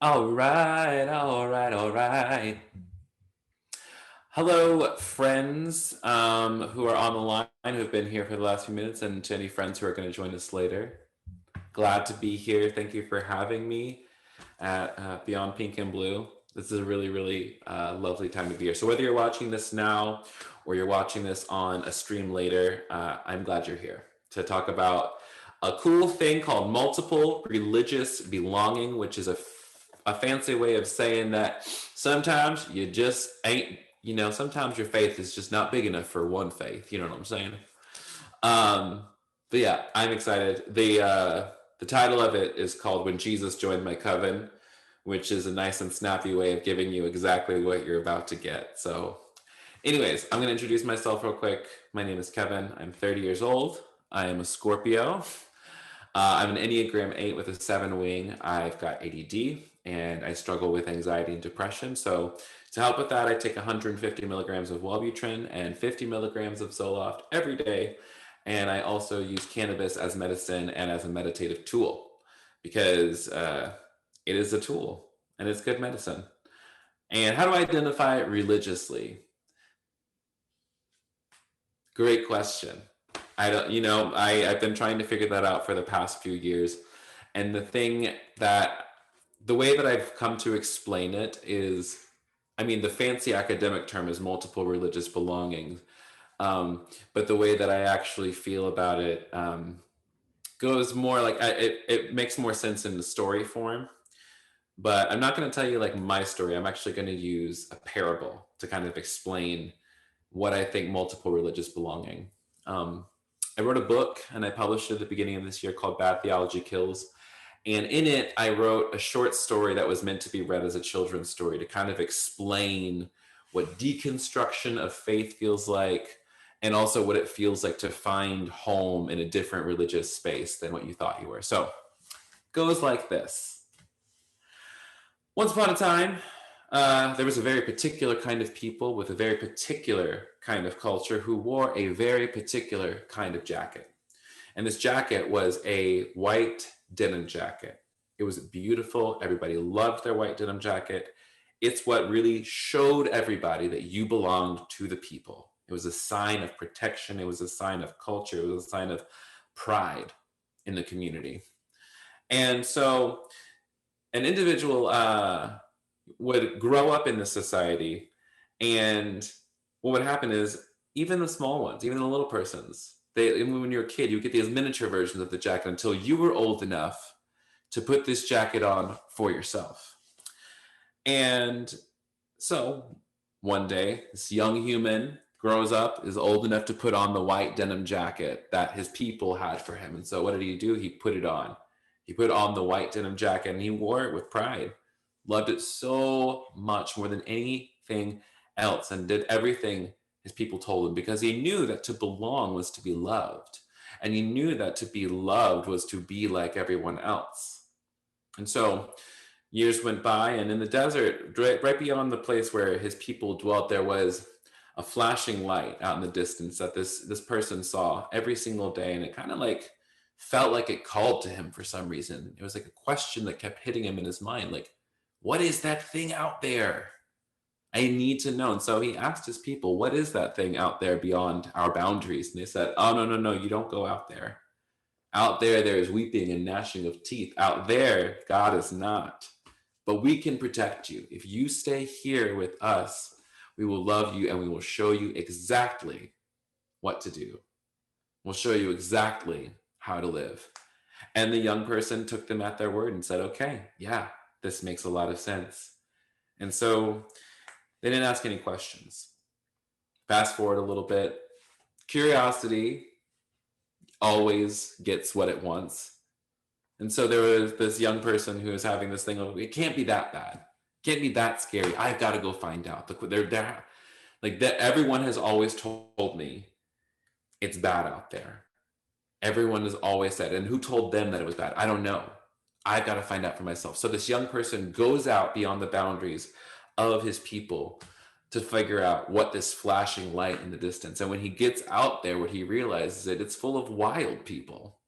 All right, all right, all right. Hello, friends who are on the line who have been here for the last few minutes, and to any friends who are going to join us later. Glad to be here. Thank you for having me at Beyond Pink and Blue. This is a really, really lovely time of year. So, whether you're watching this now or you're watching this on a stream later, I'm glad you're here to talk about a cool thing called multiple religious belonging, which is a fancy way of saying that sometimes you just ain't, sometimes your faith is just not big enough for one faith. You know what I'm saying? Um, but yeah, I'm excited. The title of it is called "When Jesus Joined My Coven," which is a nice and snappy way of giving you exactly what you're about to get. So, anyways, I'm going to introduce myself real quick. My name is Kevin. I'm 30 years old. I am a Scorpio. I'm an Enneagram 8 with a 7 wing. I've got ADD and I struggle with anxiety and depression. So, to help with that, I take 150 milligrams of Wellbutrin and 50 milligrams of Zoloft every day. And I also use cannabis as medicine and as a meditative tool because it is a tool and it's good medicine. And how do I identify it religiously? Great question. I don't, I've been trying to figure that out for the past few years. And the way that I've come to explain it is, the fancy academic term is multiple religious belongings. But the way that I actually feel about it goes more like it makes more sense in the story form. But I'm not going to tell you like my story. I'm actually going to use a parable to kind of explain what I think multiple religious belonging. Um, I wrote a book and I published it at the beginning of this year called Bad Theology Kills. And in it, I wrote a short story that was meant to be read as a children's story to kind of explain what deconstruction of faith feels like, and also what it feels like to find home in a different religious space than what you thought you were. So, goes like this. Once upon a time, there was a very particular kind of people with a very particular kind of culture who wore a very particular kind of jacket. And this jacket was a white denim jacket. It was beautiful. Everybody loved their white denim jacket. It's what really showed everybody that you belonged to the people. It was a sign of protection. It was a sign of culture. It was a sign of pride in the community. And so an individual would grow up in this society, and what would happen is even the small ones, even the little persons, when you're a kid, you get these miniature versions of the jacket until you were old enough to put this jacket on for yourself. And so one day, this young human grows up, is old enough to put on the white denim jacket that his people had for him. And so what did he do? He put it on. He put on the white denim jacket and he wore it with pride. Loved it so much, more than anything else, and did everything his people told him, because he knew that to belong was to be loved. And he knew that to be loved was to be like everyone else. And so years went by, and in the desert, right beyond the place where his people dwelt, there was a flashing light out in the distance that this person saw every single day. And it kind of like felt like it called to him for some reason. It was like a question that kept hitting him in his mind, like, what is that thing out there? I need to know. And so he asked his people, what is that thing out there beyond our boundaries? And they said, oh, no, you don't go out there. Out there, there is weeping and gnashing of teeth. Out there, God is not. But we can protect you. If you stay here with us, we will love you and we will show you exactly what to do. We'll show you exactly how to live. And the young person took them at their word and said, okay, yeah, this makes a lot of sense. And so they didn't ask any questions. Fast forward a little bit. Curiosity always gets what it wants. And so there was this young person who was having this thing of, it can't be that bad. It can't be that scary. I've got to go find out. They're there. Like that, everyone has always told me it's bad out there. Everyone has always said, and who told them that it was bad? I don't know. I've got to find out for myself. So this young person goes out beyond the boundaries of his people to figure out what this flashing light in the distance. And when he gets out there, what he realizes is that it's full of wild people.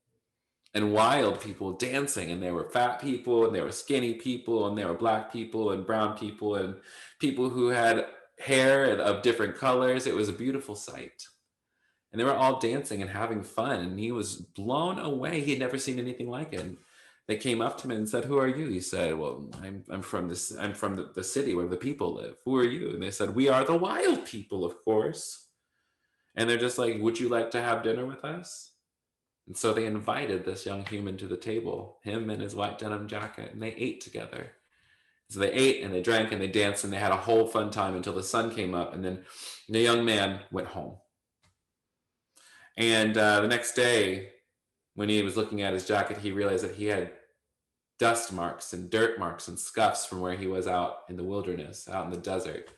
and wild people dancing, and there were fat people, and there were skinny people, and there were black people and brown people and people who had hair of different colors. It was a beautiful sight. And they were all dancing and having fun, and he was blown away. He had never seen anything like it. And they came up to him and said, "Who are you?" He said, "Well, I'm from this. I'm from the city where the people live. Who are you?" And they said, "We are the wild people, of course." And they're just like, "Would you like to have dinner with us?" And so they invited this young human to the table, him and his white denim jacket, and they ate together. So they ate and they drank and they danced and they had a whole fun time until the sun came up, and then the young man went home. And the next day, when he was looking at his jacket, he realized that he had dust marks and dirt marks and scuffs from where he was out in the wilderness, out in the desert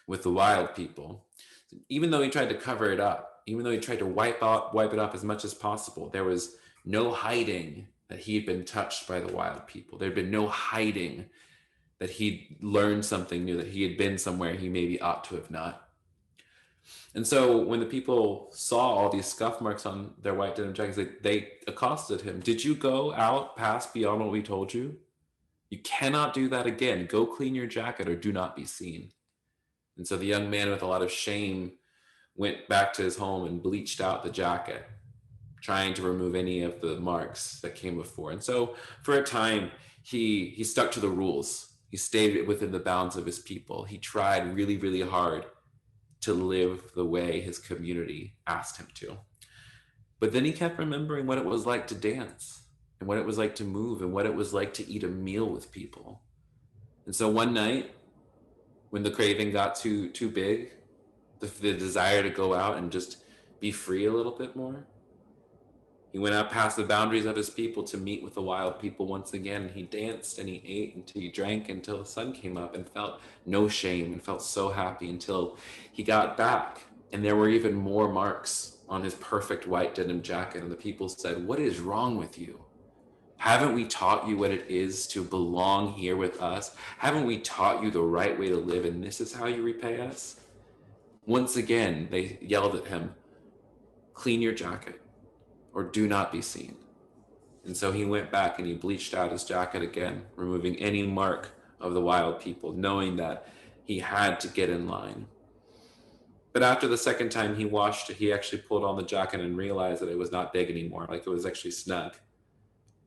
with the wild people. Even though he tried to cover it up, even though he tried to wipe it up as much as possible, there was no hiding that he had been touched by the wild people. There had been no hiding that he'd learned something new, that he had been somewhere he maybe ought to have not. And so when the people saw all these scuff marks on their white denim jackets, they accosted him. "Did you go out past beyond what we told you? You cannot do that again. Go clean your jacket or do not be seen." And so the young man, with a lot of shame, went back to his home and bleached out the jacket, trying to remove any of the marks that came before. And so for a time, he stuck to the rules. He stayed within the bounds of his people. He tried really, really hard to live the way his community asked him to. But then he kept remembering what it was like to dance and what it was like to move and what it was like to eat a meal with people. And so one night, when the craving got too big, the desire to go out and just be free a little bit more, he went out past the boundaries of his people to meet with the wild people once again. He danced and he ate until he drank until the sun came up and felt no shame and felt so happy until he got back. And there were even more marks on his perfect white denim jacket. And the people said, "What is wrong with you? Haven't we taught you what it is to belong here with us? Haven't we taught you the right way to live? And this is how you repay us?" Once again, they yelled at him, "Clean your jacket or do not be seen." And so he went back and he bleached out his jacket again, removing any mark of the wild people, knowing that he had to get in line. But after the second time he washed it, he actually pulled on the jacket and realized that it was not big anymore. Like, it was actually snug.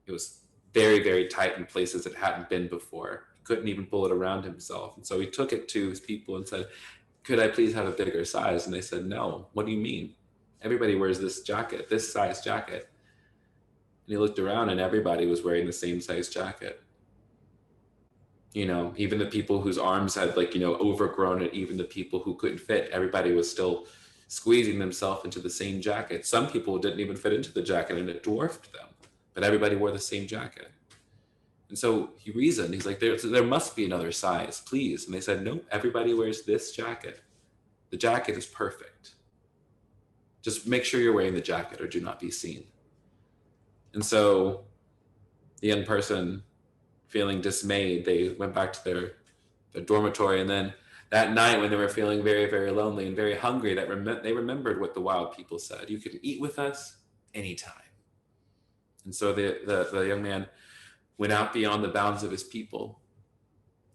It was very, very tight in places it hadn't been before. He couldn't even pull it around himself. And so he took it to his people and said, "Could I please have a bigger size?" And they said, "No." "What do you mean? Everybody wears this jacket, this size jacket." And he looked around and everybody was wearing the same size jacket. Even the people whose arms had overgrown it, even the people who couldn't fit, everybody was still squeezing themselves into the same jacket. Some people didn't even fit into the jacket and it dwarfed them, but everybody wore the same jacket. And so he reasoned, he's like, there must be another size, please. And they said, "Nope, everybody wears this jacket. The jacket is perfect. Just make sure you're wearing the jacket or do not be seen." And so the young person, feeling dismayed, they went back to their dormitory. And then that night, when they were feeling very, very lonely and very hungry, they remembered what the wild people said: "You can eat with us anytime." And so the young man went out beyond the bounds of his people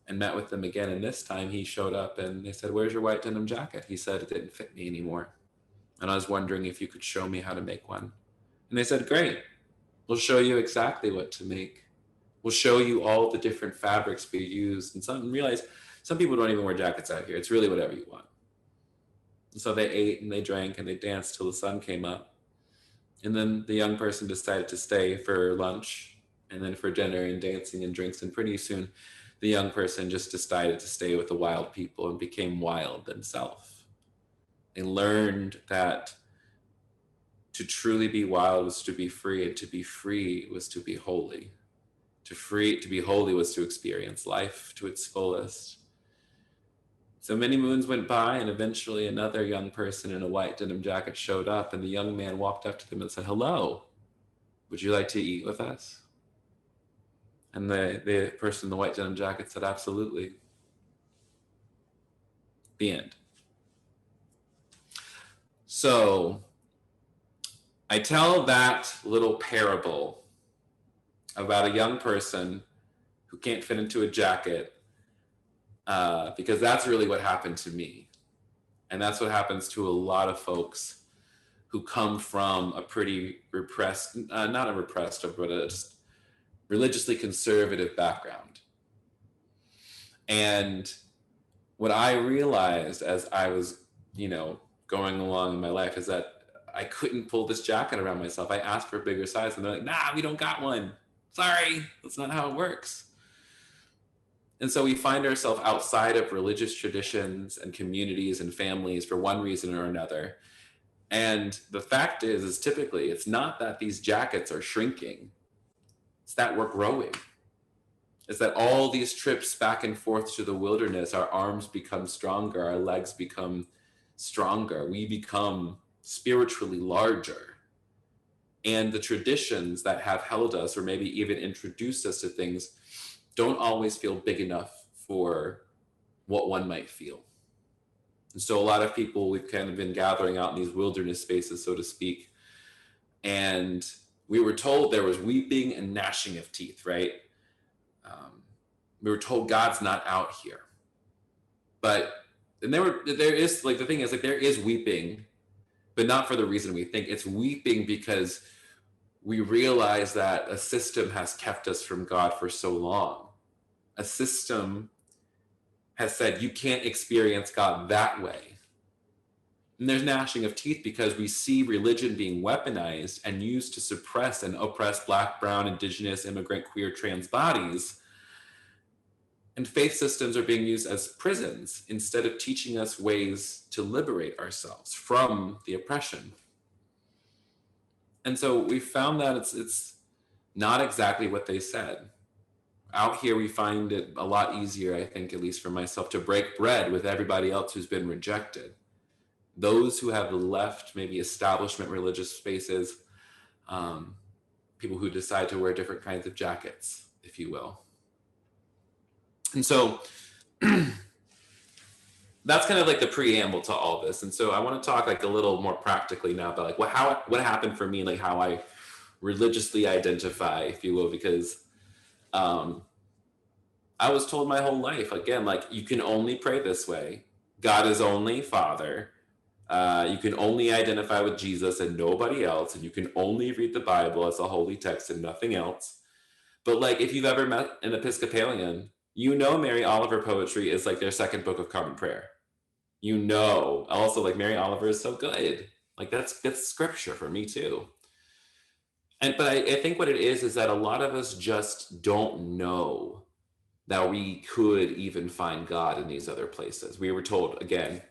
and met with them again. And this time he showed up and they said, "Where's your white denim jacket?" He said, "It didn't fit me anymore. And I was wondering if you could show me how to make one." And they said, "Great. We'll show you exactly what to make. We'll show you all the different fabrics we use." And realize some people don't even wear jackets out here. It's really whatever you want. And so they ate and they drank and they danced till the sun came up. And then the young person decided to stay for lunch and then for dinner and dancing and drinks. And pretty soon, the young person just decided to stay with the wild people and became wild themselves. They learned that to truly be wild was to be free, and to be free was to be holy. To be holy was to experience life to its fullest. So many moons went by, and eventually another young person in a white denim jacket showed up, and the young man walked up to them and said, "Hello, would you like to eat with us?" And the person in the white denim jacket said, "Absolutely." The end. So I tell that little parable about a young person who can't fit into a jacket, because that's really what happened to me. And that's what happens to a lot of folks who come from a pretty repressed, not a repressed, but a just religiously conservative background. And what I realized as I was, going along in my life is that I couldn't pull this jacket around myself. I asked for a bigger size and they're like, nah, we don't got one. Sorry, that's not how it works. And so we find ourselves outside of religious traditions and communities and families for one reason or another. And the fact is typically it's not that these jackets are shrinking, it's that we're growing. It's that all these trips back and forth to the wilderness, our arms become stronger, our legs become stronger, we become spiritually larger. And the traditions that have held us or maybe even introduced us to things don't always feel big enough for what one might feel. And so a lot of people, we've kind of been gathering out in these wilderness spaces, so to speak. And we were told there was weeping and gnashing of teeth, right? We were told God's not out here. And there is, like, the thing is, like, there is weeping, but not for the reason we think. It's weeping because we realize that a system has kept us from God for so long. A system has said you can't experience God that way. And there's gnashing of teeth because we see religion being weaponized and used to suppress and oppress Black, brown, indigenous, immigrant, queer, trans bodies. And faith systems are being used as prisons instead of teaching us ways to liberate ourselves from the oppression. And so we found that it's not exactly what they said. Out here, we find it a lot easier, I think, at least for myself, to break bread with everybody else who's been rejected. Those who have left maybe establishment religious spaces, people who decide to wear different kinds of jackets, if you will. And so that's kind of like the preamble to all this. And so I want to talk like a little more practically now about like what happened for me, like how I religiously identify, if you will, because I was told my whole life, again, like, you can only pray this way. God is only Father. You can only identify with Jesus and nobody else. And you can only read the Bible as a holy text and nothing else. But like, if you've ever met an Episcopalian, Mary Oliver poetry is like their second book of common prayer. Also, like, Mary Oliver is so good. Like, that's scripture for me too. But I think what it is that a lot of us just don't know that we could even find God in these other places. We were told, again,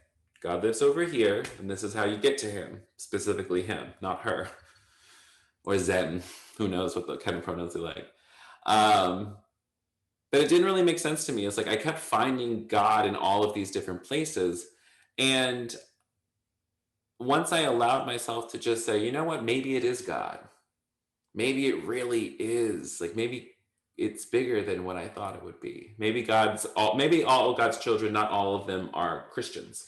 God lives over here, and this is how you get to him, specifically him, not her. Or Zen, who knows what the kind of pronouns they like. But it didn't really make sense to me. It's like I kept finding God in all of these different places. And once I allowed myself to just say, you know what, maybe it is God. Maybe it really is. Like, maybe it's bigger than what I thought it would be. Maybe all of God's children, not all of them are Christians.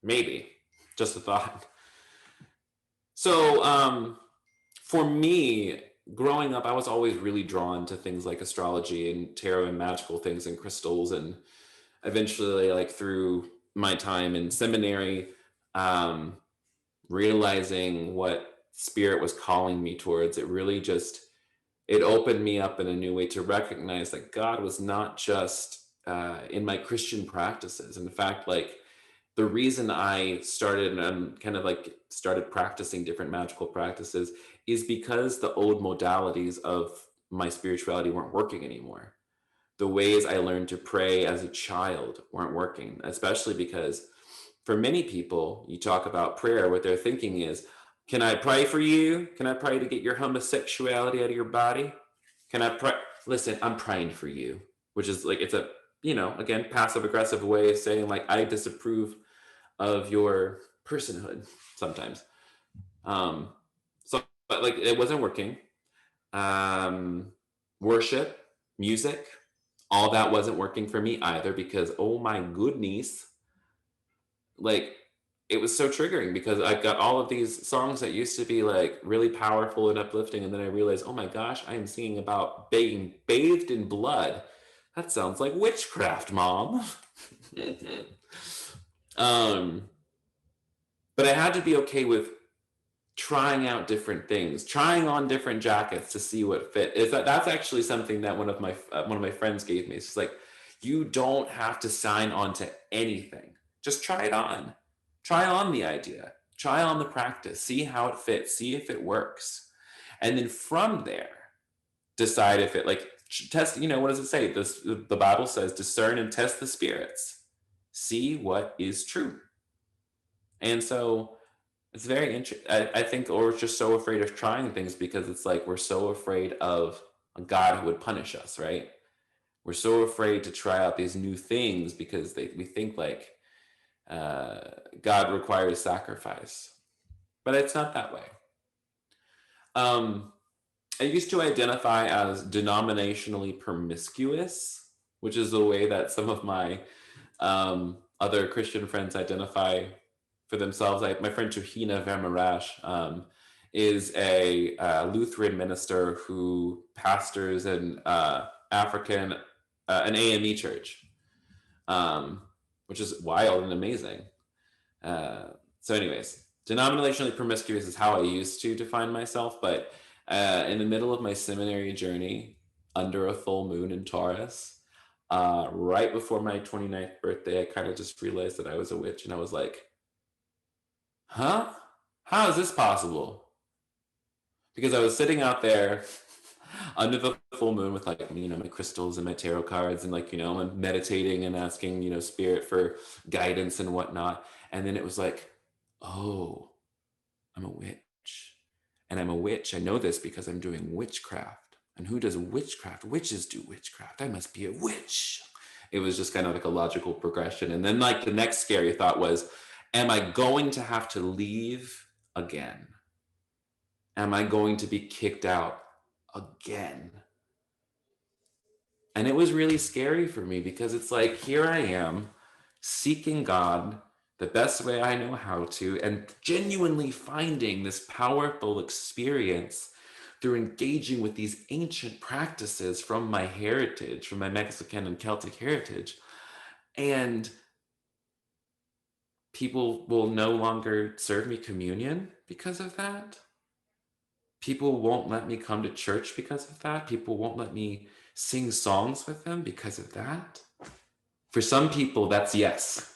Maybe. Just a thought. So for me, growing up, I was always really drawn to things like astrology and tarot and magical things and crystals. And eventually, like, through my time in seminary, realizing what spirit was calling me towards, it opened me up in a new way to recognize that God was not just in my Christian practices. In fact, like, the reason I started practicing different magical practices is because the old modalities of my spirituality weren't working anymore. The ways I learned to pray as a child weren't working, especially because for many people, you talk about prayer, what they're thinking is, can I pray for you? Can I pray to get your homosexuality out of your body? Can I pray? Listen, I'm praying for you, which is like, it's a, again, passive aggressive way of saying, like, I disapprove of your personhood sometimes. But like, it wasn't working. Worship, music, all that wasn't working for me either, because, oh my goodness, like, it was so triggering because I got all of these songs that used to be like really powerful and uplifting. And then I realized, oh my gosh, I am singing about being bathed in blood. That sounds like witchcraft, mom. um, but I had to be okay with trying out different things, trying on different jackets to see what fit. That's actually something that one of my friends gave me. It's like, you don't have to sign on to anything. Just try it on. Try on the idea. Try on the practice. See how it fits. See if it works. And then from there, decide if it like test. What does it say? The Bible says, discern and test the spirits. See what is true. And so it's very interesting. I think we're just so afraid of trying things because it's like we're so afraid of a God who would punish us, right? We're so afraid to try out these new things because we think like God requires sacrifice, but it's not that way. I used to identify as denominationally promiscuous, which is the way that some of my other Christian friends identify for themselves. My friend Johina Vermarash is a Lutheran minister who pastors an African, an AME church, which is wild and amazing. So anyways, denominationally promiscuous is how I used to define myself, but in the middle of my seminary journey, under a full moon in Taurus, right before my 29th birthday, I kind of just realized that I was a witch, and I was like, huh? How is this possible? Because I was sitting out there under the full moon with like, my crystals and my tarot cards and like, I'm meditating and asking, spirit for guidance and whatnot. And then it was like, oh, I'm a witch. And I'm a witch. I know this because I'm doing witchcraft. And who does witchcraft? Witches do witchcraft. I must be a witch. It was just kind of like a logical progression. And then like the next scary thought was, am I going to have to leave again? Am I going to be kicked out again? And it was really scary for me because it's like, here I am seeking God the best way I know how to, and genuinely finding this powerful experience through engaging with these ancient practices from my heritage, from my Mexican and Celtic heritage. And people will no longer serve me communion because of that. People won't let me come to church because of that. People won't let me sing songs with them because of that. For some people, that's yes.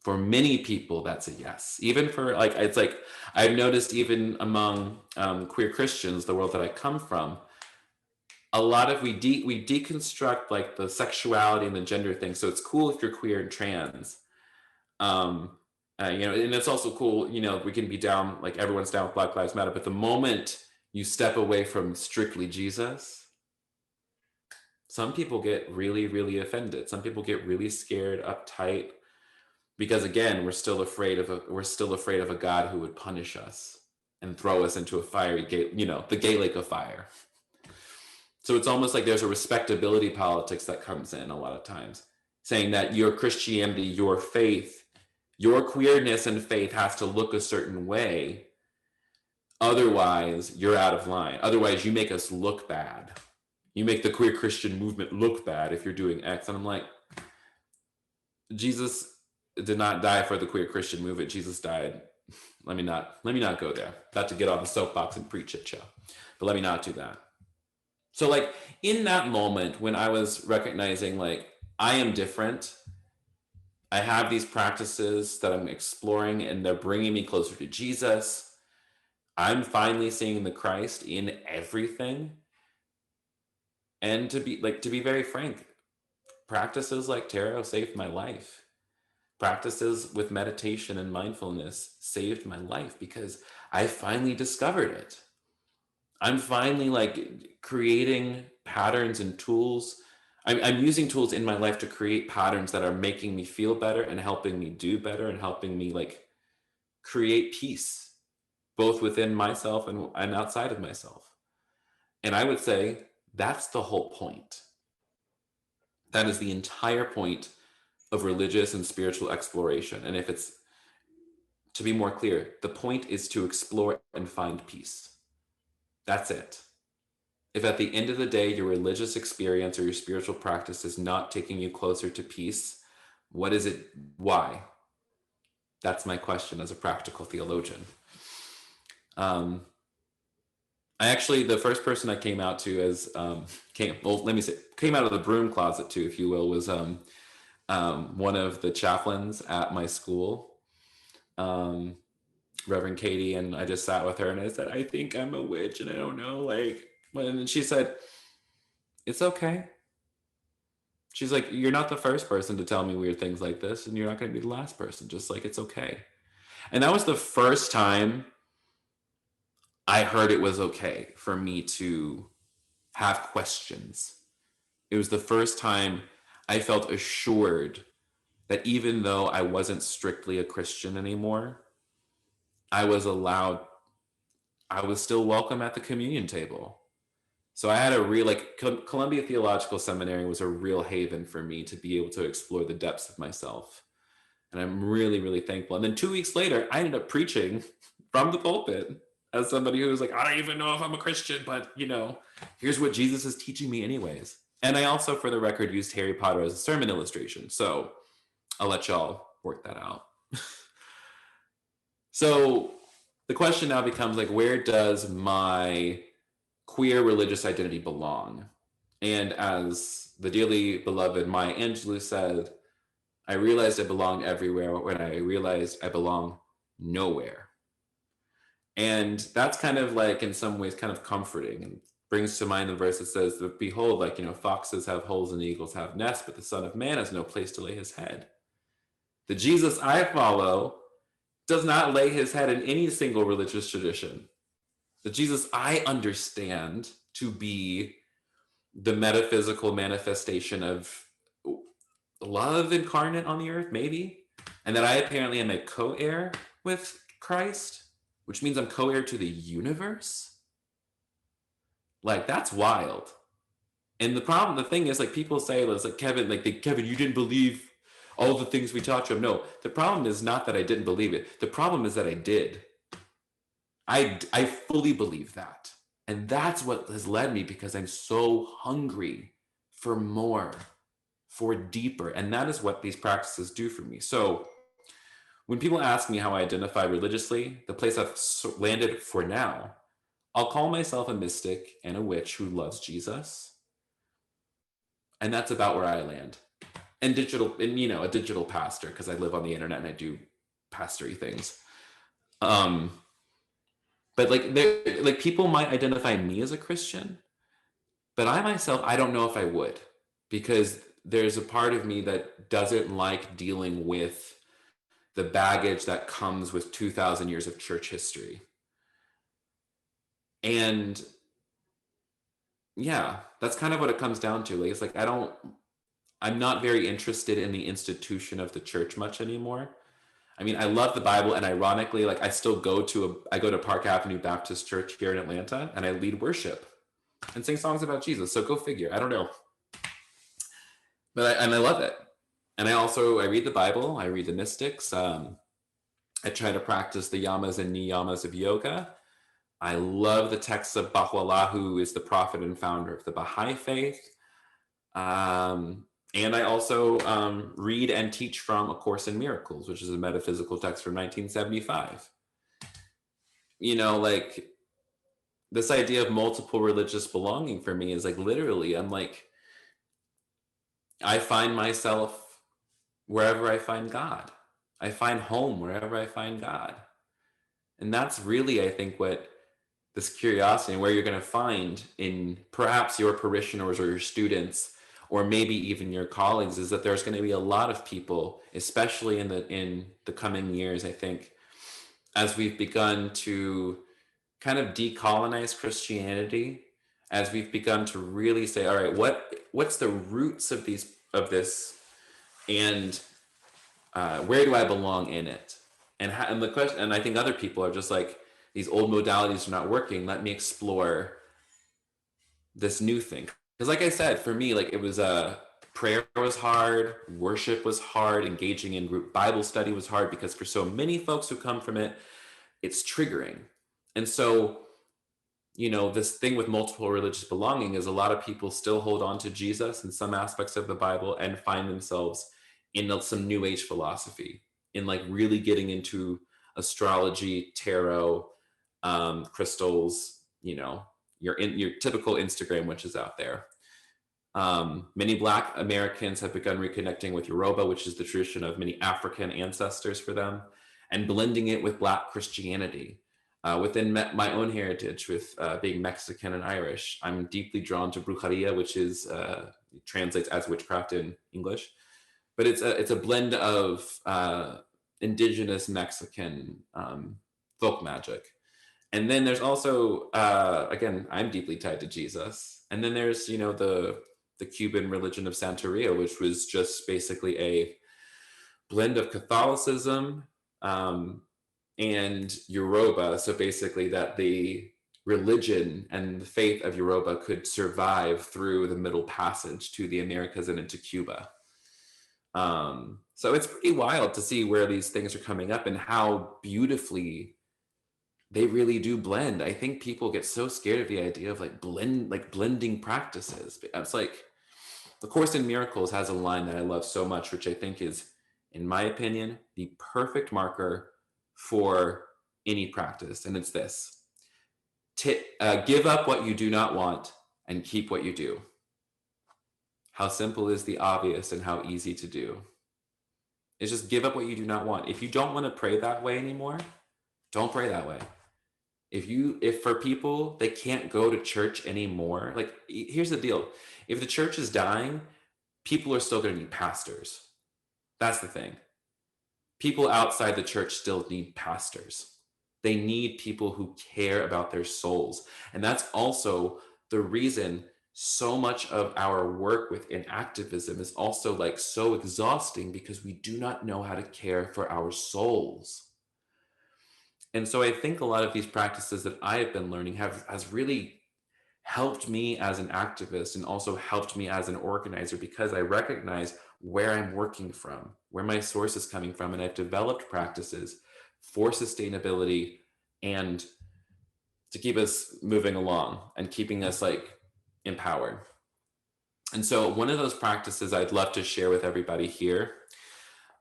For many people, that's a yes. Even for like, it's like, I've noticed even among queer Christians, the world that I come from, a lot of we deconstruct like the sexuality and the gender thing. So it's cool if you're queer and trans. And it's also cool, we can be down, like everyone's down with Black Lives Matter, but the moment you step away from strictly Jesus, some people get really, really offended. Some people get really scared, uptight, because again, we're still afraid of a God who would punish us and throw us into a fiery the gay lake of fire. So it's almost like there's a respectability politics that comes in a lot of times, saying that your Christianity, your faith, your queerness and faith has to look a certain way. Otherwise, you're out of line. Otherwise, you make us look bad. You make the queer Christian movement look bad if you're doing X. And I'm like, Jesus did not die for the queer Christian movement. Jesus died. Let me not go there. Not to get on the soapbox and preach at you, but let me not do that. So like in that moment when I was recognizing like, I am different, I have these practices that I'm exploring and they're bringing me closer to Jesus. I'm finally seeing the Christ in everything. And to be very frank, practices like tarot saved my life. Practices with meditation and mindfulness saved my life because I finally discovered it. I'm finally like creating patterns and tools. I'm using tools in my life to create patterns that are making me feel better and helping me do better and helping me like create peace, both within myself and outside of myself. And I would say that's the whole point. That is the entire point of religious and spiritual exploration. And if it's to be more clear, the point is to explore and find peace. That's it. If at the end of the day, your religious experience or your spiritual practice is not taking you closer to peace, what is it? Why? That's my question as a practical theologian. I actually, the first person I came out to as, came out of the broom closet to, if you will, was one of the chaplains at my school, Reverend Katie, and I just sat with her and I said, I think I'm a witch and I don't know, like, and she said, it's okay. She's like, you're not the first person to tell me weird things like this, and you're not going to be the last person. Just like, it's okay. And that was the first time I heard it was okay for me to have questions. It was the first time I felt assured that even though I wasn't strictly a Christian anymore, I was still welcome at the communion table. So I had a real, like, Columbia Theological Seminary was a real haven for me to be able to explore the depths of myself. And I'm really, really thankful. And then 2 weeks later, I ended up preaching from the pulpit as somebody who was like, I don't even know if I'm a Christian, but, you know, here's what Jesus is teaching me anyways. And I also, for the record, used Harry Potter as a sermon illustration. So I'll let y'all work that out. So the question now becomes, like, where does my queer religious identity belong? And as the dearly beloved Maya Angelou said, I realized I belonged everywhere when I realized I belong nowhere. And that's kind of like, in some ways, kind of comforting, and brings to mind the verse that says, behold, like, you know, foxes have holes and eagles have nests, but the Son of Man has no place to lay his head. The Jesus I follow does not lay his head in any single religious tradition. The Jesus I understand to be the metaphysical manifestation of love incarnate on the earth, maybe, and that I apparently am a co-heir with Christ, which means I'm co-heir to the universe. Like, that's wild. And the thing is, like, people say, it's like, Kevin, you didn't believe all the things we taught you. No, the problem is not that I didn't believe it. The problem is that I did. I fully believe that. And that's what has led me, because I'm so hungry for more, for deeper. And that is what these practices do for me. So when people ask me how I identify religiously, the place I've landed for now, I'll call myself a mystic and a witch who loves Jesus. And that's about where I land. And a digital pastor, because I live on the internet and I do pastory things. But like people might identify me as a Christian, but I myself, I don't know if I would, because there's a part of me that doesn't like dealing with the baggage that comes with 2,000 years of church history. And yeah, that's kind of what it comes down to. Like, it's like, I'm not very interested in the institution of the church much anymore. I mean, I love the Bible, and ironically, like, I still go to Park Avenue Baptist Church here in Atlanta, and I lead worship and sing songs about Jesus. So go figure. I don't know. But I love it. And I read the Bible. I read the mystics. I try to practice the yamas and niyamas of yoga. I love the texts of Baha'u'llah, who is the prophet and founder of the Baha'i faith. And I also read and teach from A Course in Miracles, which is a metaphysical text from 1975. You know, like, this idea of multiple religious belonging for me is like, literally, I'm like, I find myself wherever I find God. I find home wherever I find God. And that's really, I think, what this curiosity, and where you're going to find in perhaps your parishioners or your students, or maybe even your colleagues, is that there's going to be a lot of people, especially in the coming years, I think, as we've begun to kind of decolonize Christianity, as we've begun to really say, all right, what's the roots of this, and where do I belong in it? And the question, and I think other people are just like, these old modalities are not working. Let me explore this new thing. Because, like I said, for me, like, it was prayer was hard, worship was hard, engaging in group Bible study was hard, because for so many folks who come from it, it's triggering. And so, this thing with multiple religious belonging is a lot of people still hold on to Jesus and some aspects of the Bible and find themselves in some new age philosophy, in like really getting into astrology, tarot, crystals, your typical Instagram witches out there. Many Black Americans have begun reconnecting with Yoruba, which is the tradition of many African ancestors for them, and blending it with Black Christianity. Within my own heritage, with being Mexican and Irish, I'm deeply drawn to brujeria, which is translates as witchcraft in English, but it's a blend of indigenous Mexican folk magic. And then there's also, again, I'm deeply tied to Jesus. And then there's, the Cuban religion of Santeria, which was just basically a blend of Catholicism and Yoruba. So basically that the religion and the faith of Yoruba could survive through the Middle Passage to the Americas and into Cuba. So it's pretty wild to see where these things are coming up and how beautifully they really do blend. I think people get so scared of the idea of blending practices. It's like the Course in Miracles has a line that I love so much, which I think is, in my opinion, the perfect marker for any practice. And it's this: give up what you do not want and keep what you do. How simple is the obvious and how easy to do. It's just give up what you do not want. If you don't want to pray that way anymore, don't pray that way. If for people, they can't go to church anymore, like, here's the deal. If the church is dying, people are still going to need pastors. That's the thing. People outside the church still need pastors. They need people who care about their souls. And that's also the reason so much of our work within activism is also like so exhausting, because we do not know how to care for our souls. And so I think a lot of these practices that I have been learning has really helped me as an activist and also helped me as an organizer, because I recognize where I'm working from, where my source is coming from, and I've developed practices for sustainability and to keep us moving along and keeping us like empowered. And so one of those practices I'd love to share with everybody here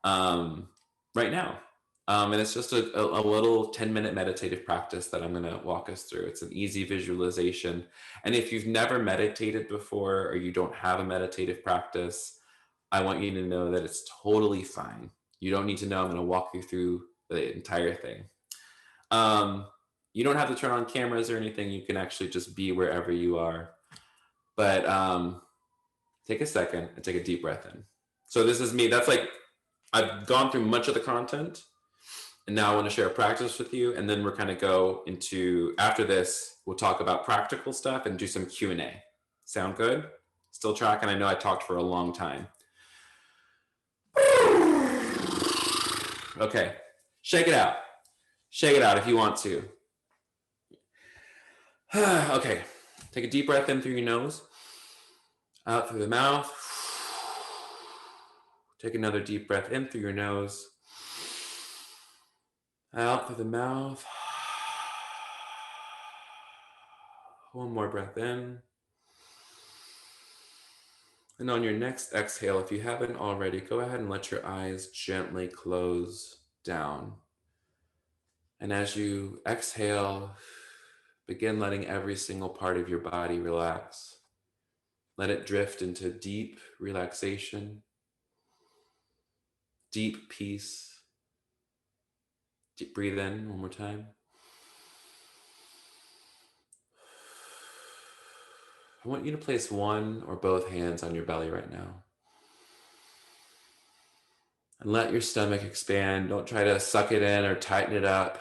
right now. And it's just a little 10-minute meditative practice that I'm going to walk us through. It's an easy visualization. And if you've never meditated before, or you don't have a meditative practice, I want you to know that it's totally fine. You don't need to know. I'm going to walk you through the entire thing. You don't have to turn on cameras or anything. You can actually just be wherever you are. But take a second and take a deep breath in. So this is me. That's like, I've gone through much of the content, and now I want to share a practice with you. And then we're kind of go into, after this, we'll talk about practical stuff and do some Q&A. Sound good? Still tracking? I know I talked for a long time. Okay, shake it out. Shake it out if you want to. Okay, take a deep breath in through your nose, out through the mouth. Take another deep breath in through your nose, out through the mouth. One more breath in. And on your next exhale, if you haven't already, go ahead and let your eyes gently close down. And as you exhale, begin letting every single part of your body relax. Let it drift into deep relaxation, deep peace. Deep breathe in one more time. I want you to place one or both hands on your belly right now. And let your stomach expand. Don't try to suck it in or tighten it up.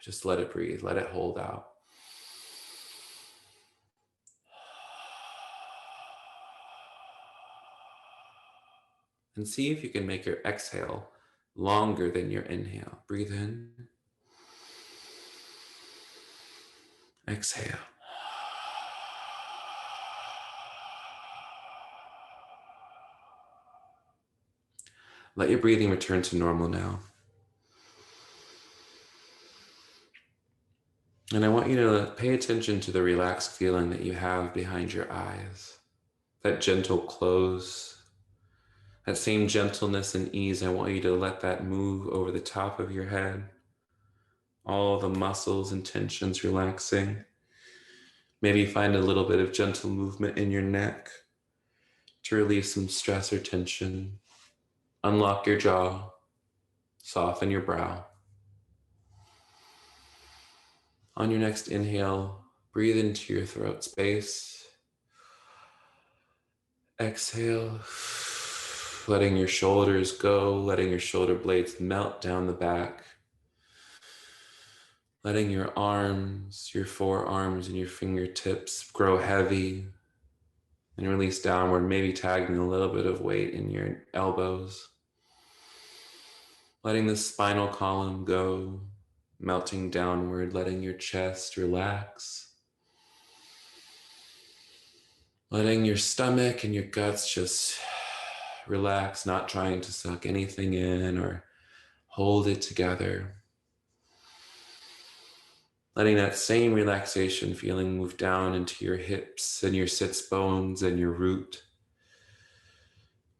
Just let it breathe. Let it hold out. And see if you can make your exhale longer than your inhale. Breathe in. Exhale. Let your breathing return to normal now. And I want you to pay attention to the relaxed feeling that you have behind your eyes. That gentle close, that same gentleness and ease. I want you to let that move over the top of your head. All the muscles and tensions relaxing. Maybe find a little bit of gentle movement in your neck to relieve some stress or tension. Unlock your jaw, soften your brow. On your next inhale, breathe into your throat space. Exhale, letting your shoulders go, letting your shoulder blades melt down the back. Letting your arms, your forearms, and your fingertips grow heavy and release downward, maybe tagging a little bit of weight in your elbows. Letting the spinal column go, melting downward, letting your chest relax. Letting your stomach and your guts just relax, not trying to suck anything in or hold it together. Letting that same relaxation feeling move down into your hips and your sits bones and your root.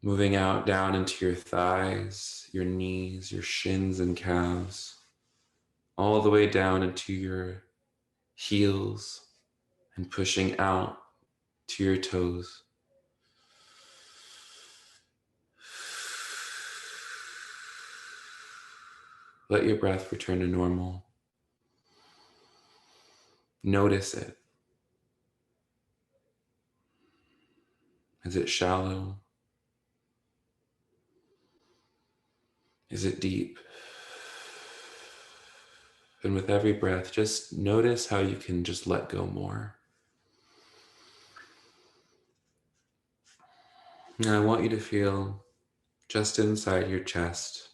Moving out down into your thighs, your knees, your shins and calves. All the way down into your heels and pushing out to your toes. Let your breath return to normal. Notice it. Is it shallow? Is it deep? And with every breath, just notice how you can just let go more. And I want you to feel just inside your chest.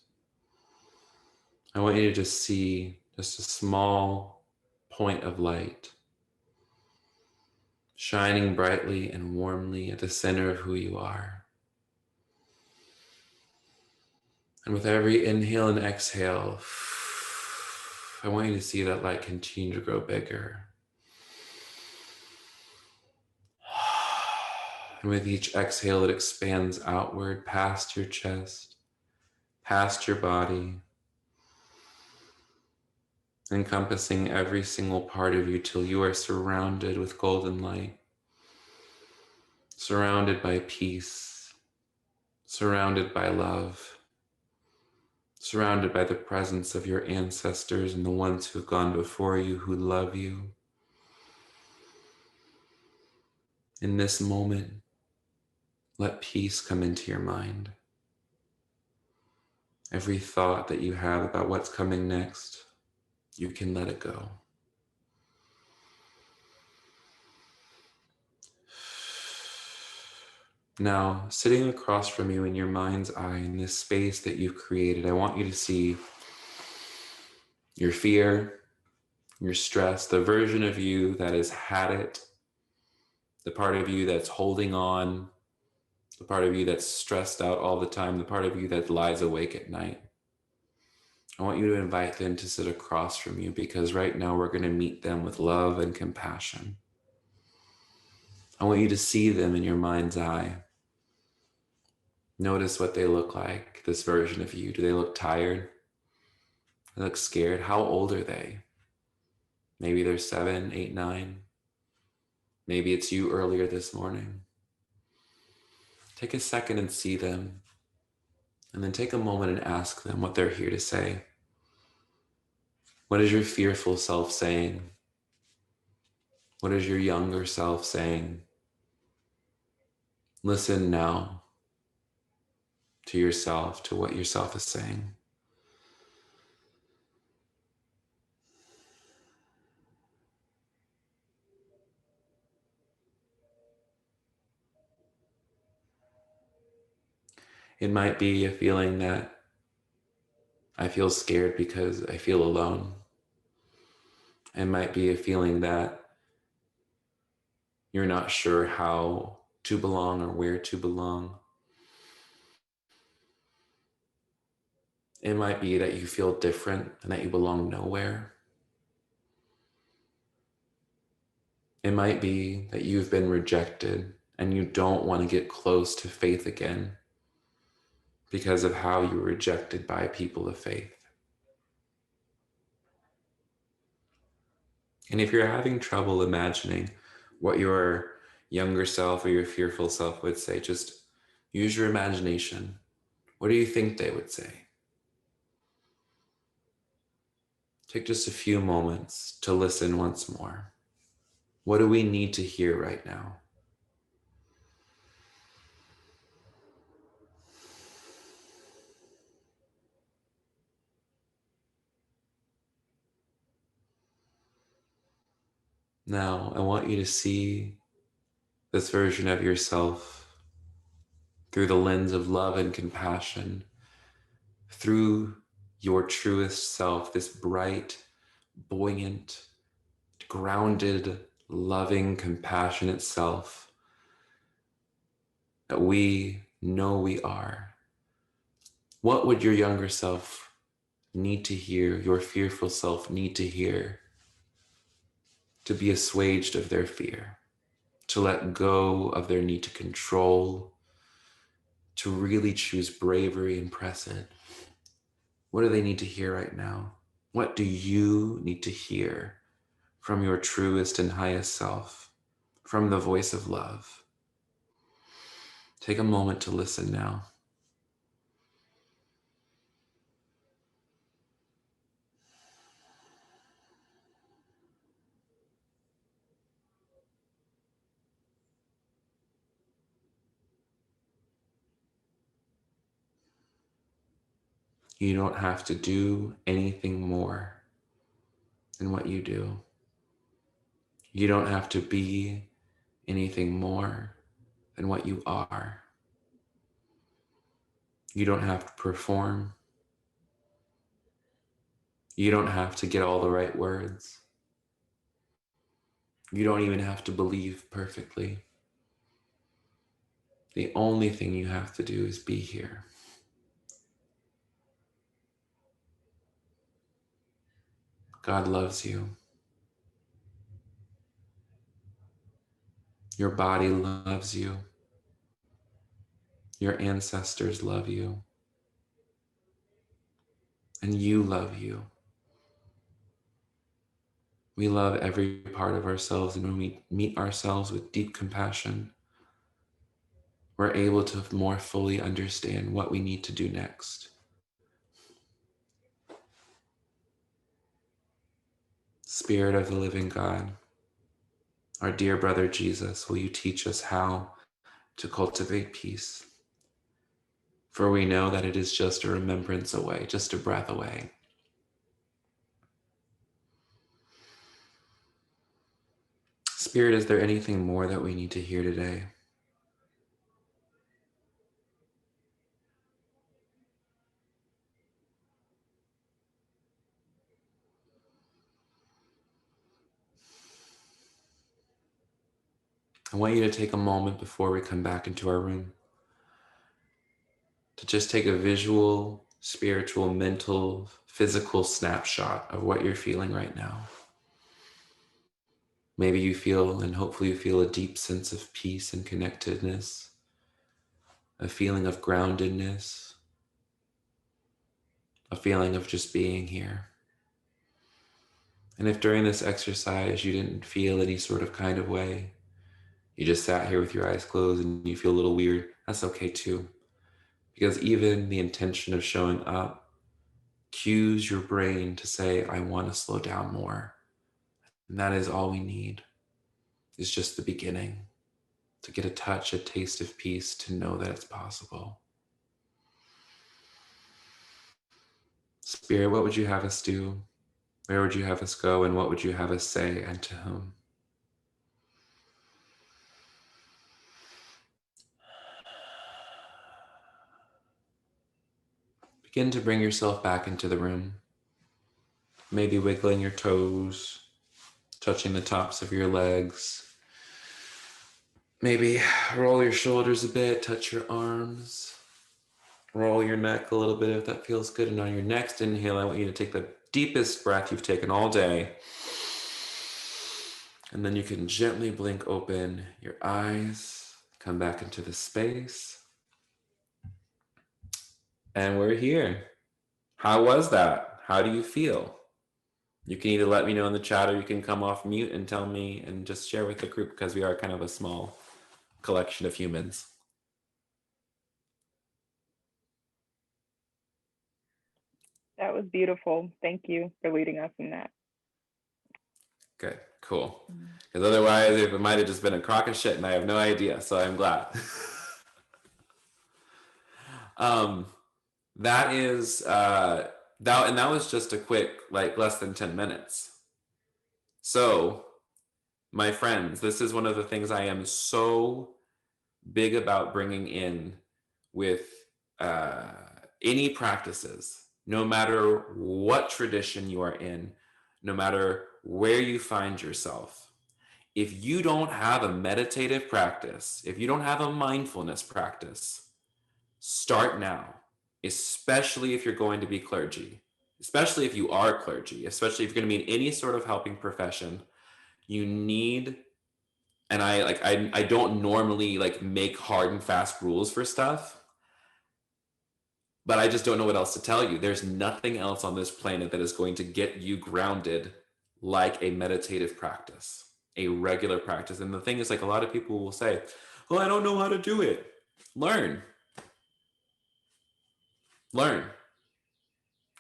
I want you to just see just a small point of light shining brightly and warmly at the center of who you are. And with every inhale and exhale, I want you to see that light continue to grow bigger. And with each exhale, it expands outward past your chest, past your body, encompassing every single part of you till you are surrounded with golden light, surrounded by peace, surrounded by love, surrounded by the presence of your ancestors and the ones who have gone before you who love you. In this moment, let peace come into your mind. Every thought that you have about what's coming next, you can let it go. Now, sitting across from you in your mind's eye in this space that you've created, I want you to see your fear, your stress, the version of you that has had it, the part of you that's holding on, the part of you that's stressed out all the time, the part of you that lies awake at night. I want you to invite them to sit across from you because right now we're going to meet them with love and compassion. I want you to see them in your mind's eye. Notice what they look like, this version of you. Do they look tired? Do they look scared? How old are they? Maybe they're 7, 8, 9. Maybe it's you earlier this morning. Take a second and see them. And then take a moment and ask them what they're here to say. What is your fearful self saying? What is your younger self saying? Listen now to yourself, to what yourself is saying. It might be a feeling that I feel scared because I feel alone. It might be a feeling that you're not sure how to belong or where to belong. It might be that you feel different and that you belong nowhere. It might be that you've been rejected and you don't want to get close to faith again because of how you were rejected by people of faith. And if you're having trouble imagining what your younger self or your fearful self would say, just use your imagination. What do you think they would say? Take just a few moments to listen once more. What do we need to hear right now? Now, I want you to see this version of yourself through the lens of love and compassion, through your truest self, this bright, buoyant, grounded, loving, compassionate self that we know we are. What would your younger self need to hear, your fearful self need to hear, to be assuaged of their fear, to let go of their need to control, to really choose bravery and present? What do they need to hear right now? What do you need to hear from your truest and highest self, from the voice of love? Take a moment to listen now. You don't have to do anything more than what you do. You don't have to be anything more than what you are. You don't have to perform. You don't have to get all the right words. You don't even have to believe perfectly. The only thing you have to do is be here. God loves you. Your body loves you. Your ancestors love you. And you love you. We love every part of ourselves, and when we meet ourselves with deep compassion, we're able to more fully understand what we need to do next. Spirit of the living God, our dear brother Jesus, will you teach us how to cultivate peace? For we know that it is just a remembrance away, just a breath away. Spirit, is there anything more that we need to hear today? I want you to take a moment before we come back into our room to just take a visual, spiritual, mental, physical snapshot of what you're feeling right now. Maybe you feel, and hopefully you feel, a deep sense of peace and connectedness, a feeling of groundedness, a feeling of just being here. And if during this exercise you didn't feel any sort of kind of way, you just sat here with your eyes closed and you feel a little weird, that's okay too. Because even the intention of showing up cues your brain to say, I want to slow down more. And that is all we need. It's just the beginning, to get a touch, a taste of peace, to know that it's possible. Spirit, what would you have us do? Where would you have us go? And what would you have us say, and to whom? Begin to bring yourself back into the room. Maybe wiggling your toes, touching the tops of your legs. Maybe roll your shoulders a bit, touch your arms. Roll your neck a little bit if that feels good. And on your next inhale, I want you to take the deepest breath you've taken all day. And then you can gently blink open your eyes, come back into the space. And we're here. How was that? How do you feel? You can either let me know in the chat or you can come off mute and tell me and just share with the group, because we are kind of a small collection of humans. That was beautiful. Thank you for leading us in that. Good, cool. Because otherwise, it might have just been a crock of shit, and I have no idea. So I'm glad. That is that was just a quick, like, less than 10 minutes. So, my friends, this is one of the things I am so big about bringing in with any practices, no matter what tradition you are in, no matter where you find yourself. If you don't have a meditative practice, if you don't have a mindfulness practice, start now, especially if you're going to be clergy, especially if you are clergy, especially if you're going to be in any sort of helping profession. You need, and I don't normally like make hard and fast rules for stuff, but I just don't know what else to tell you. There's nothing else on this planet that is going to get you grounded like a meditative practice, a regular practice. And the thing is, like, a lot of people will say, "Oh, I don't know how to do it." Learn.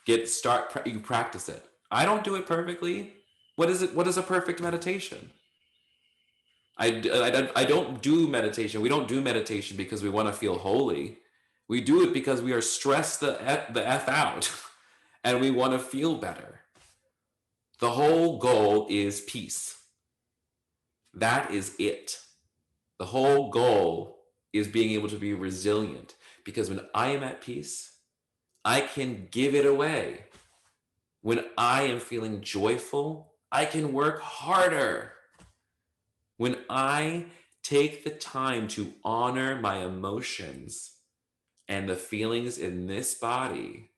You practice it. I don't do it perfectly. What is it? What is a perfect meditation? I don't do meditation. We don't do meditation because we want to feel holy. We do it because we are stressed the F out and we want to feel better. The whole goal is peace. That is it. The whole goal is being able to be resilient, because when I am at peace, I can give it away. When I am feeling joyful, I can work harder. When I take the time to honor my emotions and the feelings in this body,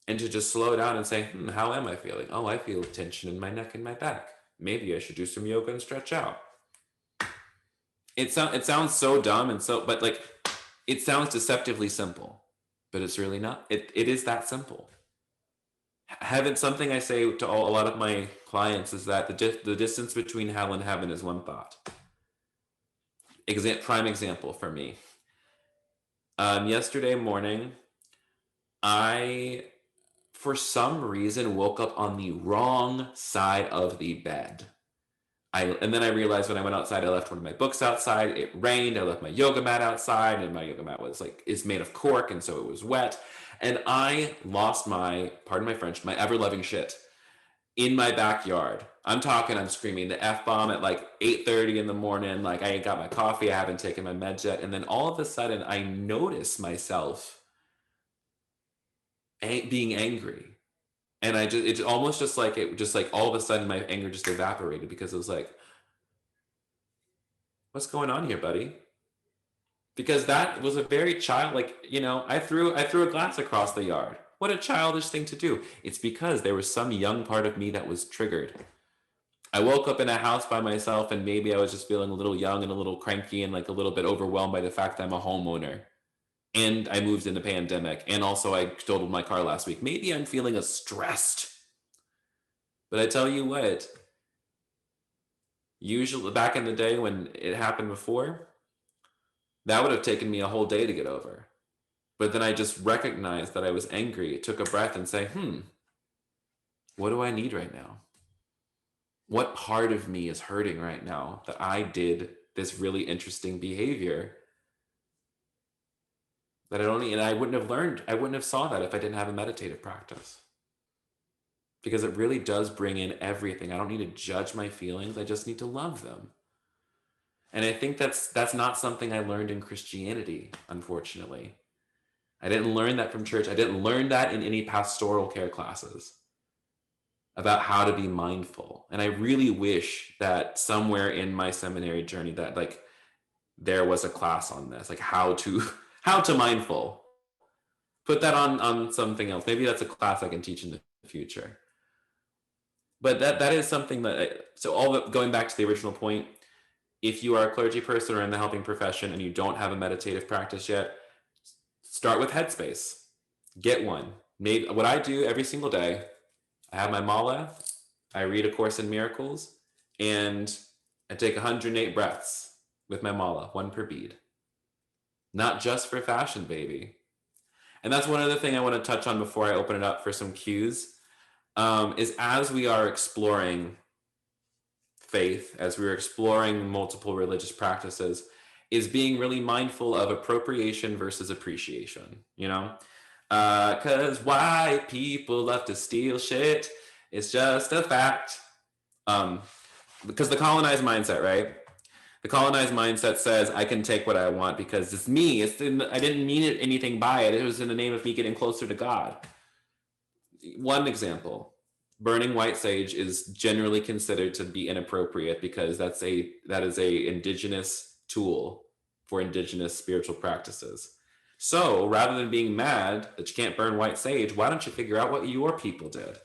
and to just slow down and say, how am I feeling? Oh, I feel tension in my neck and my back. Maybe I should do some yoga and stretch out. It sounds so dumb and so, but like, it sounds deceptively simple, but it's really not. It is that simple. Something I say to a lot of my clients is that the distance between hell and heaven is one thought. Prime example for me. Yesterday morning, I, for some reason, woke up on the wrong side of the bed. And then I realized when I went outside, I left one of my books outside. It rained. I left my yoga mat outside, and my yoga mat is made of cork, and so it was wet. And I lost pardon my French, my ever-loving shit in my backyard. I'm screaming the F-bomb at like 8:30 in the morning. Like, I ain't got my coffee. I haven't taken my meds yet. And then all of a sudden, I notice myself being angry. And it's almost just like all of a sudden my anger just evaporated, because it was like, what's going on here, buddy? Because that was a very I threw a glass across the yard. What a childish thing to do. It's because there was some young part of me that was triggered. I woke up in a house by myself, and maybe I was just feeling a little young and a little cranky and like a little bit overwhelmed by the fact that I'm a homeowner. And I moved in the pandemic. And also I totaled my car last week. Maybe I'm feeling stressed. But I tell you what, usually back in the day when it happened before, that would have taken me a whole day to get over. But then I just recognized that I was angry, took a breath and say, what do I need right now? What part of me is hurting right now that I did this really interesting behavior that I wouldn't have saw that if I didn't have a meditative practice. Because it really does bring in everything. I don't need to judge my feelings. I just need to love them. And I think that's not something I learned in Christianity, unfortunately. I didn't learn that from church. I didn't learn that in any pastoral care classes about how to be mindful. And I really wish that somewhere in my seminary journey that like there was a class on this, like how to mindful. Put that on something else. Maybe that's a class I can teach in the future. But that is something that, so going back to the original point, if you are a clergy person or in the helping profession and you don't have a meditative practice yet, start with Headspace. Get one. Maybe what I do every single day, I have my mala, I read A Course in Miracles, and I take 108 breaths with my mala, one per bead. Not just for fashion, baby. And that's one other thing I want to touch on before I open it up for some cues, is as we are exploring faith, as we're exploring multiple religious practices, is being really mindful of appropriation versus appreciation, you know? Because white people love to steal shit. It's just a fact. Because the colonized mindset, right? The colonized mindset says, I can take what I want because it's me. I didn't mean it, anything by it. It was in the name of me getting closer to God. One example, burning white sage is generally considered to be inappropriate because that is a indigenous tool for indigenous spiritual practices. So rather than being mad that you can't burn white sage, why don't you figure out what your people did?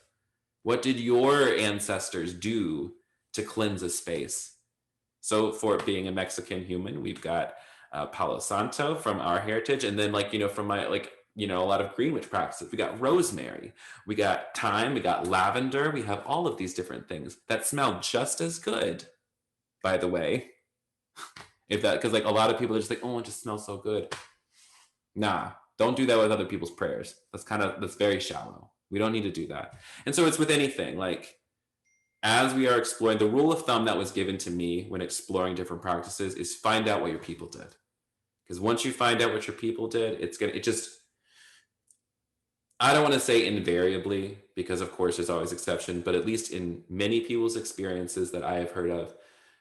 What did your ancestors do to cleanse a space? So for being a Mexican human, we've got Palo Santo from our heritage. And then from my, a lot of Greenwich practices. We got rosemary, we got thyme, we got lavender. We have all of these different things that smell just as good, by the way. Because a lot of people are just like, oh, it just smells so good. Nah, don't do that with other people's prayers. That's very shallow. We don't need to do that. And so it's with anything, as we are exploring, the rule of thumb that was given to me when exploring different practices is find out what your people did. Because once you find out what your people did, I don't want to say invariably, because of course there's always exception, but at least in many people's experiences that I have heard of,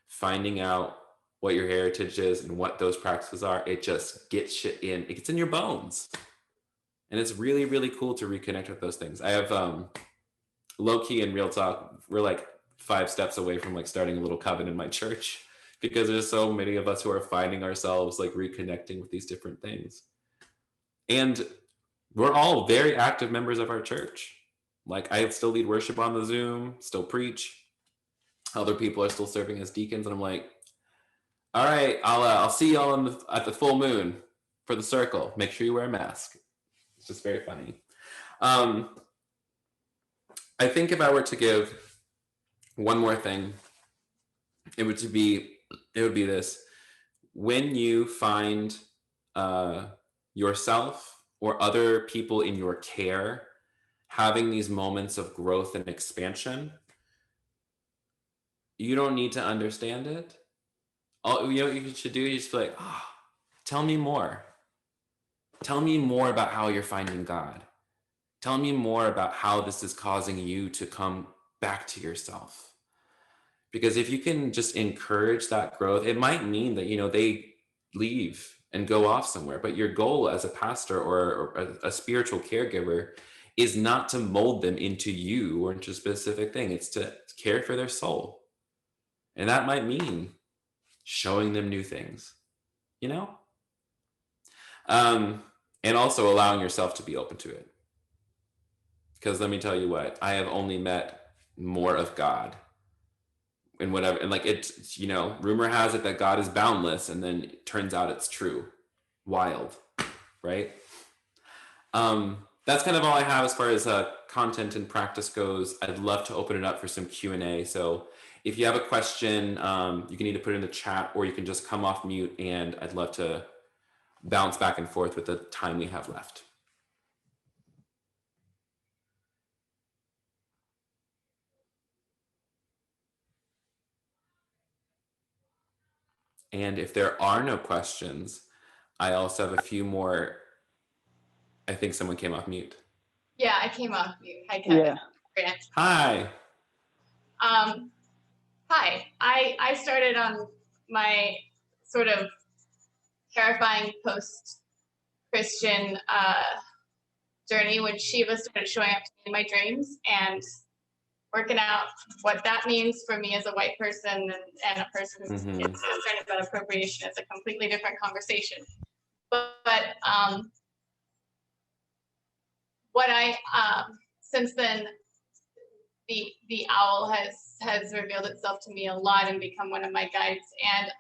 finding out what your heritage is and what those practices are, it just gets it gets in your bones. And it's really, really cool to reconnect with those things. I have low key and real talk, we're 5 steps away from starting a little coven in my church, because there's so many of us who are finding ourselves reconnecting with these different things. And we're all very active members of our church. I still lead worship on the Zoom, still preach. Other people are still serving as deacons, and I'm like, all right, I'll see y'all at the full moon for the circle. Make sure you wear a mask. It's just very funny. I think if I were to give one more thing, it would be this: when you find yourself or other people in your care having these moments of growth and expansion, you don't need to understand it. All you should do is just be like, oh, tell me more. Tell me more about how you're finding God. Tell me more about how this is causing you to come back to yourself. Because if you can just encourage that growth, it might mean that, they leave and go off somewhere. But your goal as a pastor or a spiritual caregiver is not to mold them into you or into a specific thing. It's to care for their soul. And that might mean showing them new things, and also allowing yourself to be open to it. Because let me tell you what, I have only met more of God and whatever. And it's, rumor has it that God is boundless, and then it turns out it's true. Wild, right? That's kind of all I have as far as content and practice goes. I'd love to open it up for some Q&A. So if you have a question, you can either put it in the chat or you can just come off mute, and I'd love to bounce back and forth with the time we have left. And if there are no questions, I also have a few more. I think someone came off mute. Yeah, I came off mute. Hi, Kevin. Yeah. Hi. Hi. I started on my sort of terrifying post-Christian journey when Shiva started showing up to me in my dreams, and working out what that means for me as a white person and a person who's concerned about appropriation is a completely different conversation. But what I since then, the owl has revealed itself to me a lot and become one of my guides. And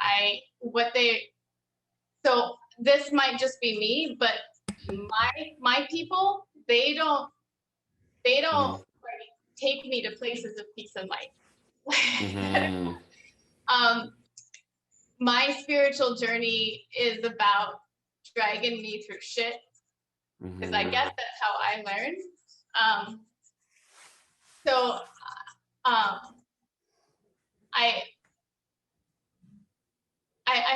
so this might just be me, but my people, they don't like, take me to places of peace and light. Mm-hmm. My spiritual journey is about dragging me through shit, because I guess that's how I learned. So I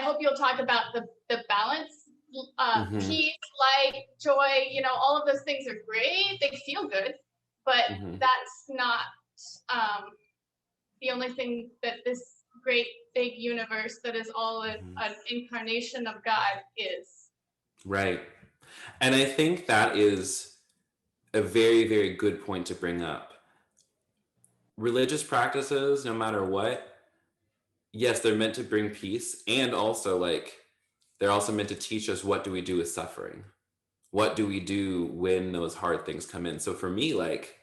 hope you'll talk about the balance, peace, light, joy. You know, all of those things are great. They feel good, but that's not the only thing that this great big universe that is all an incarnation of God is. Right. And I think that is a very, very good point to bring up. Religious practices, no matter what, yes, they're meant to bring peace, and also like they're also meant to teach us, what do we do with suffering? What do we do when those hard things come in? So for me, like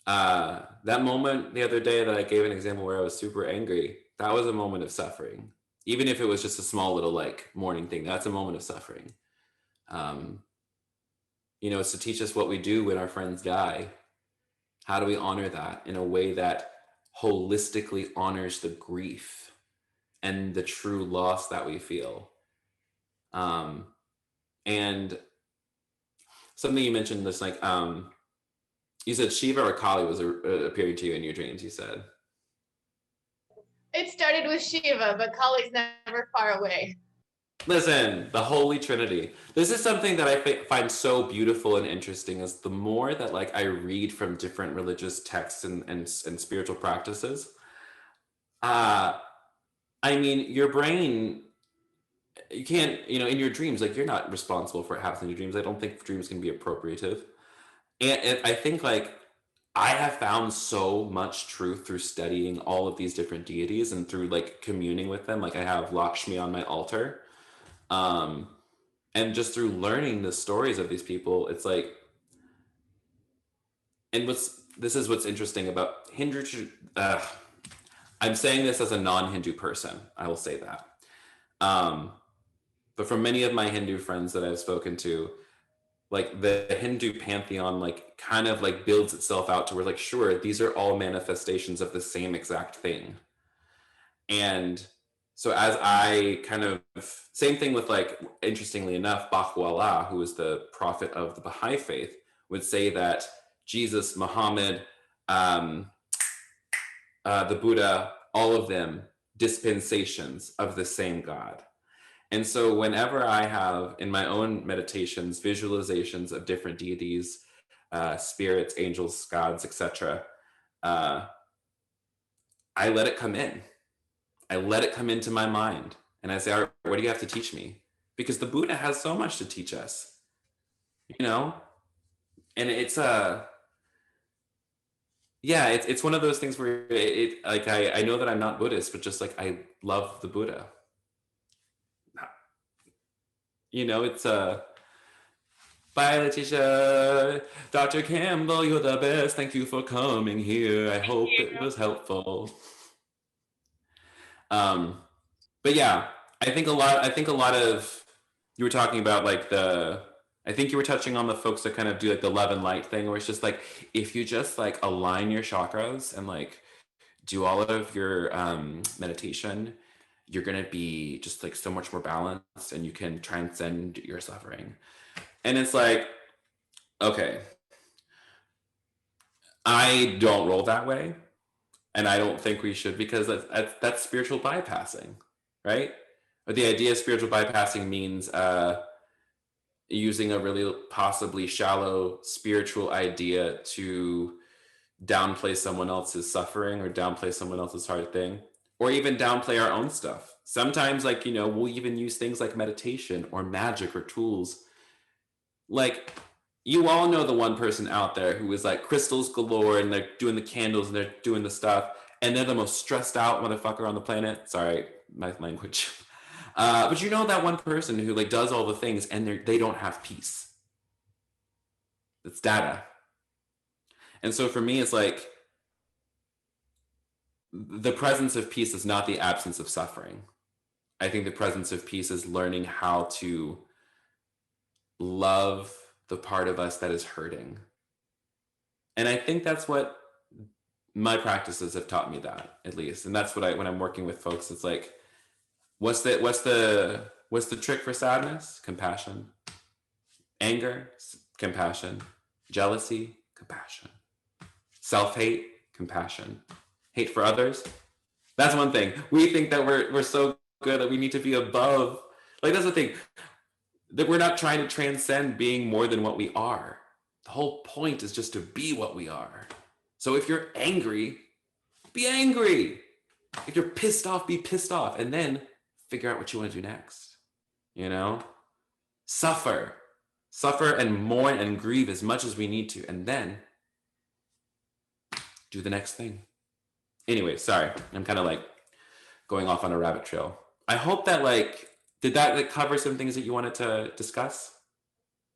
that moment the other day that I gave an example where I was super angry, that was a moment of suffering. Even if it was just a small little like morning thing, that's a moment of suffering. You know, it's to teach us what we do when our friends die. How do we honor that in a way that holistically honors the grief and the true loss that we feel? And something you mentioned, this like you said Shiva or Kali was appearing to you in your dreams, you said. It started with Shiva, but Kali's never far away. Listen, the Holy Trinity. This is something that I find so beautiful and interesting, is the more that like I read from different religious texts and spiritual practices. I mean, your brain, you can't, you know, in your dreams, like you're not responsible for what happens in your dreams. I don't think dreams can be appropriative. And I think like I have found so much truth through studying all of these different deities and through like communing with them. Like I have Lakshmi on my altar. And just through learning the stories of these people, it's like, and this is what's interesting about Hindu. I'm saying this as a non-Hindu person. I will say that. But for many of my Hindu friends that I've spoken to, like the Hindu pantheon, like kind of like builds itself out to where like, sure, these are all manifestations of the same exact thing. And so as I kind of, same thing with like, interestingly enough, Baha'u'llah, who is the prophet of the Baha'i faith, would say that Jesus, Muhammad, the Buddha, all of them dispensations of the same God. And so whenever I have in my own meditations, visualizations of different deities, spirits, angels, gods, etc., I let it come in. I let it come into my mind. And I say, all right, what do you have to teach me? Because the Buddha has so much to teach us, you know? And it's yeah, it's one of those things where it like I know that I'm not Buddhist, but just like I love the Buddha. You know, it's bye, Letitia. Dr. Campbell, you're the best. Thank you for coming here. I hope it was helpful. But yeah, I think a lot of, you were talking about like I think you were touching on the folks that kind of do like the love and light thing, where it's just like, if you just like align your chakras and like do all of your meditation, you're going to be just like so much more balanced and you can transcend your suffering. And it's like, okay, I don't roll that way. And I don't think we should, because that's spiritual bypassing, right? But the idea of spiritual bypassing means using a really possibly shallow spiritual idea to downplay someone else's suffering or downplay someone else's hard thing, or even downplay our own stuff. Sometimes, like, you know, we'll even use things like meditation or magic or tools. Like, you all know the one person out there who is like crystals galore and they're doing the candles and they're doing the stuff and they're the most stressed out motherfucker on the planet. Sorry, my language. But you know that one person who like does all the things and they don't have peace. It's data. And so for me, it's like the presence of peace is not the absence of suffering. I think the presence of peace is learning how to love the part of us that is hurting. And I think that's what my practices have taught me, that, at least. And that's what when I'm working with folks, it's like, what's the trick for sadness? Compassion. Anger, compassion. Jealousy, compassion. Self-hate, compassion. Hate for others. That's one thing. We think that we're so good that we need to be above. Like, that's the thing. That we're not trying to transcend being more than what we are. The whole point is just to be what we are. So if you're angry, be angry. If you're pissed off, be pissed off. And then figure out what you want to do next. You know? Suffer and mourn and grieve as much as we need to. And then do the next thing. Anyway, sorry. I'm kind of like going off on a rabbit trail. I hope that did that cover some things that you wanted to discuss?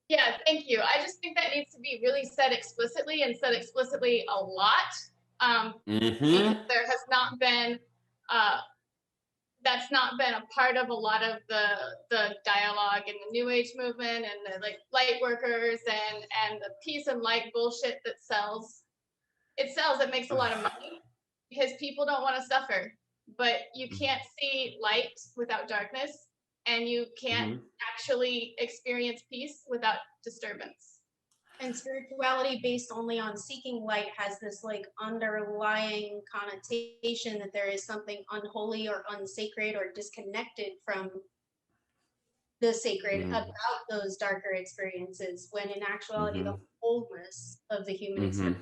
Yeah, thank you. I just think that needs to be really said explicitly, and said explicitly a lot. Because there has not been, that's not been a part of a lot of the dialogue in the New Age movement, and the light workers and the peace and light bullshit that sells. It makes a lot of money because people don't want to suffer, but you can't see light without darkness. And you can't actually experience peace without disturbance. And spirituality based only on seeking light has this underlying connotation that there is something unholy or unsacred or disconnected from the sacred about those darker experiences, when in actuality the wholeness of the human experience.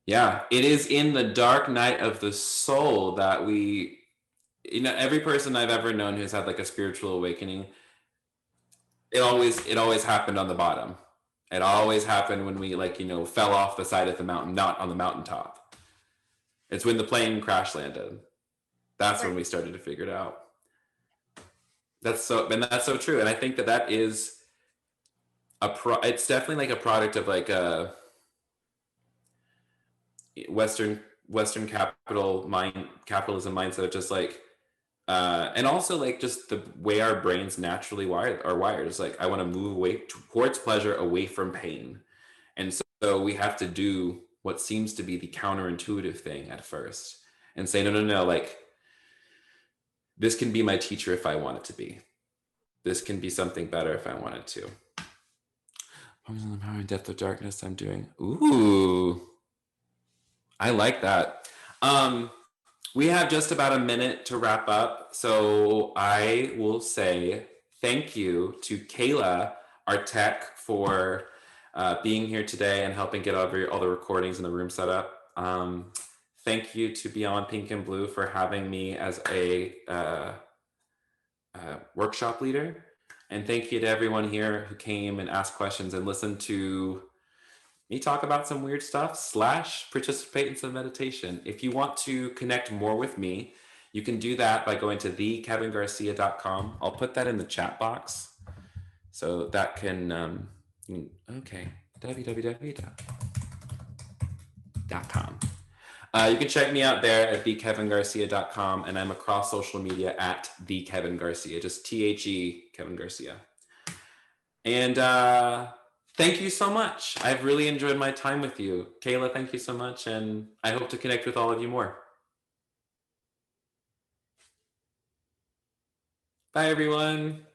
Yeah, it is in the dark night of the soul that we, every person I've ever known who's had a spiritual awakening, it always happened on the bottom. It always happened when we fell off the side of the mountain, not on the mountaintop. It's when the plane crash landed. That's when we started to figure it out. That's so true. And I think that is it's definitely a product of a Western capitalism mindset of just and also just the way our brains naturally are wired. It's I want to move away towards pleasure, away from pain. And so we have to do what seems to be the counterintuitive thing at first and say, no, this can be my teacher if I want it to be. This can be something better if I wanted to. The power and depth of darkness I'm doing. Ooh, I like that. We have just about a minute to wrap up. So I will say thank you to Kayla, our tech, for being here today and helping get all the recordings in the room set up. Thank you to Beyond Pink and Blue for having me as a workshop leader. And thank you to everyone here who came and asked questions and listened to me talk about some weird stuff / participate in some meditation. If you want to connect more with me, you can do that by going to thekevingarcia.com. I'll put that in the chat box. So that can, www.com. You can check me out there at thekevingarcia.com, and I'm across social media at thekevingarcia, just THE Kevin Garcia. And thank you so much. I've really enjoyed my time with you. Kayla, thank you so much, and I hope to connect with all of you more. Bye, everyone.